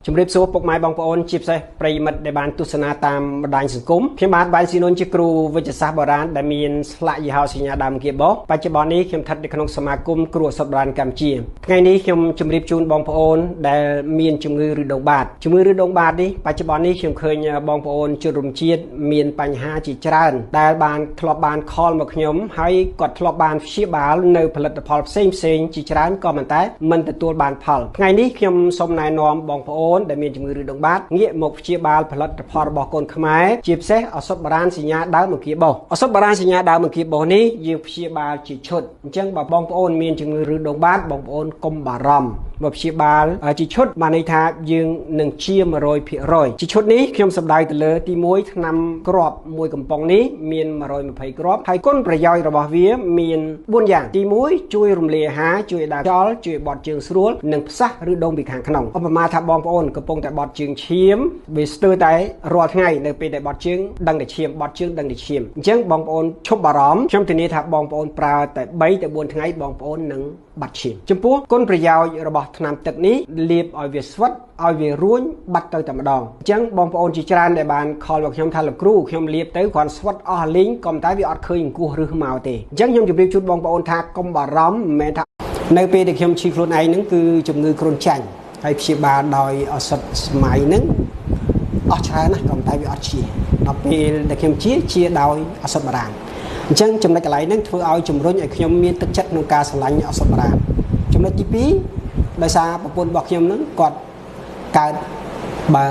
ជំរាបសួរពុកម៉ែបងប្អូនជាពិសេសប្រិយមិត្តដែលបានទស្សនាតាមបណ្ដាញសង្គមខ្ញុំបាទបាយស៊ីនុនជាគ្រូវិទ្យាសាស្ត្របុរាណដែលមានស្លាកយីហោសញ្ញាដើមគៀបបច្ចុប្បន្ននេះខ្ញុំស្ថិតនៅក្នុងសមាគមគ្រូឱសថបុរាណកម្ពុជាថ្ងៃនេះខ្ញុំជម្រាបជូនបងប្អូនដែលមានជំងឺឬដងបាតជំងឺឬដងបាតនេះបច្ចុប្បន្ននេះខ្ញុំឃើញបងប្អូនជនរួមជាតិមានបញ្ហាជាច្រើនដែលបានធ្លាប់បានខលមកខ្ញុំហើយគាត់ធ្លាប់បានព្យាបាលនៅផលិតផលផ្សេងជាច្រើនក៏ប៉ុន្តែមិនទទួលបានផលថ្ងៃនេះខ្ញុំសូមណែនាំបងប្អូនដែលមានជំងឺឬដងបាតងាកមកព្យាបាលផលិតផលរបស់កូនខ្មែរជាពិសេសឱសថបុរាណសញ្ញាដើមអង្គាបោសឱសថបុរាណសញ្ញាដើមអង្គាបោសនេះយើងព្យាបាលជាឈុតអញ្ចឹងបើបងប្អូនមានជំងឺឬដងបាតបងប្អូនកុំបារម្ភមកព្យាបាលជាឈុតបានន័យថាយើងនឹងជា 100% ជាឈុតនេះខ្ញុំសម្ដៅទៅលើទី1ថ្នាំគ្រាប់មួយកំប៉ុងនេះមាន120គ្រាប់ហើយគុណប្រយោជន៍របស់វាមាន4យ៉ាងទី1ជួយរំលាយអាហារជួយដាល់ខ្យល់ជួយបត់ជើងស្រួលនិងផ្សះឬដុំពីខាងក្នុងឧបមាថាបងប្អូនកំពុងតែបត់ជើងឈាមវាស្ទើរតែរាល់ថ្ងៃនៅពេលដែលបត់ជើងដឹងតែឈាមបត់ជើងដឹងតែឈាមអញ្ចឹងបងប្អូនឈប់បារម្ភខ្ញុំធានាថាបងប្អូនប្រើតែ3ទៅ4ថ្ងៃបងប្អូននឹងបាត់ឈាមចំពោះគុណប្រយោជន៍របស់ថ្នាំទឹកនេះលាបឲ្យវាស្វិតឲ្យវារួញបាត់ទៅតែម្ដងអញ្ចឹងបងប្អូនជាច្រើនដែលបានខលមកខ្ញុំថាលោកគ្រូខ្ញុំលាបទៅគ្រាន់ស្វិតអស់លីងក៏តែវាអត់ឃើញអង្គោះឬមកទេអញ្ចឹងខ្ញុំជម្រាបជូនបងប្អូនថាកុំបារម្ភមិនមែនថានៅពេលដែលខ្ញុំឈឺខ្លួនឯងហ្នឹងគឺជំងឺគ្រុនចាញ់ហើយព្យាបាលដោយឱសថសម័យហ្នឹងអស់ច្រើនណាស់ក៏តែវាអត់ជាដល់ពេលដែលខ្ញុំជាដោយឱសថបុរាណអញ្ចឹងចំណុចកន្លែងហ្នឹងធ្វើឲ្យជំរុញឲ្យខ្ញុំមានទឹកចិត្តក្នុងការស្រឡាញ់ឱសថបុរាណចំណុចទី2ដោយសារប្រពន្ធរបស់ខ្ញុំហ្នឹងគាត់កើតបើ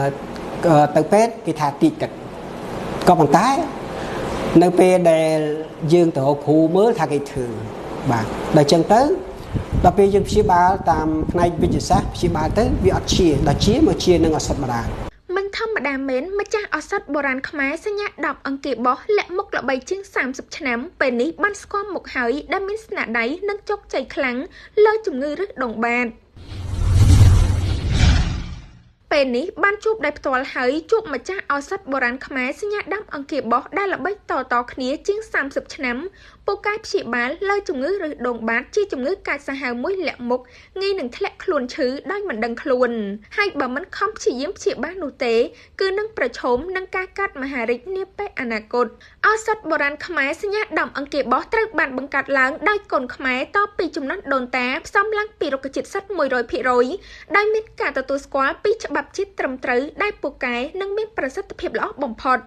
ទៅពេទ្យគេថាតិចទឹកក៏ប៉ុន្តែនៅពេលដែលយើងទៅរកគ្រូមើលថាគេធ្វើបាទដល់អញ្ចឹងទៅដល់ពេលយើងព្យាបាលតាមផ្នែកវិទ្យាសាស្ត្រព្យាបាលទៅវាអត់ជាដល់ជាមកជានឹងឱសថបុរាណមិនធម្មតាមែនម្ចាស់ឱសថបុរាណខ្មែរសញ្ញា10អង្គាបោសលាក់មុខល្បីជាង30ឆ្នាំពេលនេះបានស្គាល់មុខហើយដែលមានស្នាដៃនិងជោគជ័យខ្លាំងលើជំងឺរឹសដងបាតពេលនេះបានជួបដោយផ្ទាល់ហើយជួបម្ចាស់ឱសថបុរាណខ្មែរសញ្ញាដើមអង្គាបោសដែលល្បីតគ្នាជាង30ឆ្នាំពូកែព្យាបាលលើជំងឺរឹសដងបាតជាជំងឺកាចសាហាវមួយលាក់មុខងាយនឹងធ្លាក់ខ្លួនឈឺដោយមិនដឹងខ្លួនហើយបើមិនខំព្យាយាមព្យាបាលនោះទេគឺនឹងប្រឈមនឹងការកាត់មហារីកនាពេលអនាគតឱសថបុរាណខ្មែរសញ្ញាដើមអង្គាបោសត្រូវបានបង្កើតឡើងដោយកូនខ្មែរតពីចំនួនដូនតាផ្សំឡើងពីរុក្ខជាតិសុទ្ធ 100% ដោយមានការទទួលស្គាល់ពីច្បាប់ជាតិត្រឹមត្រូវដែលពូកែនិងមានប្រសិទ្ធភាពល្អបំផុត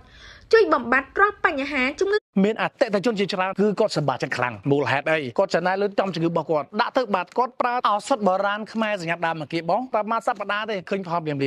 ជួយបំបត្តិរាល់បញ្ហាជំងឺមានអតិថិជនជាច្រើនគឺគាត់សម្បត្តិចិត្តខ្លាំងមូលហេតុអីគាត់ចំណាយលុយចំជំងឺរបស់គាត់ដាក់ទៅបាត់គាត់ប្រើឱសថបុរាណខ្មែរសញ្ញាដើមអង្គាបោសតែមួយសប្តាហ៍ទេឃើញផលព្រាម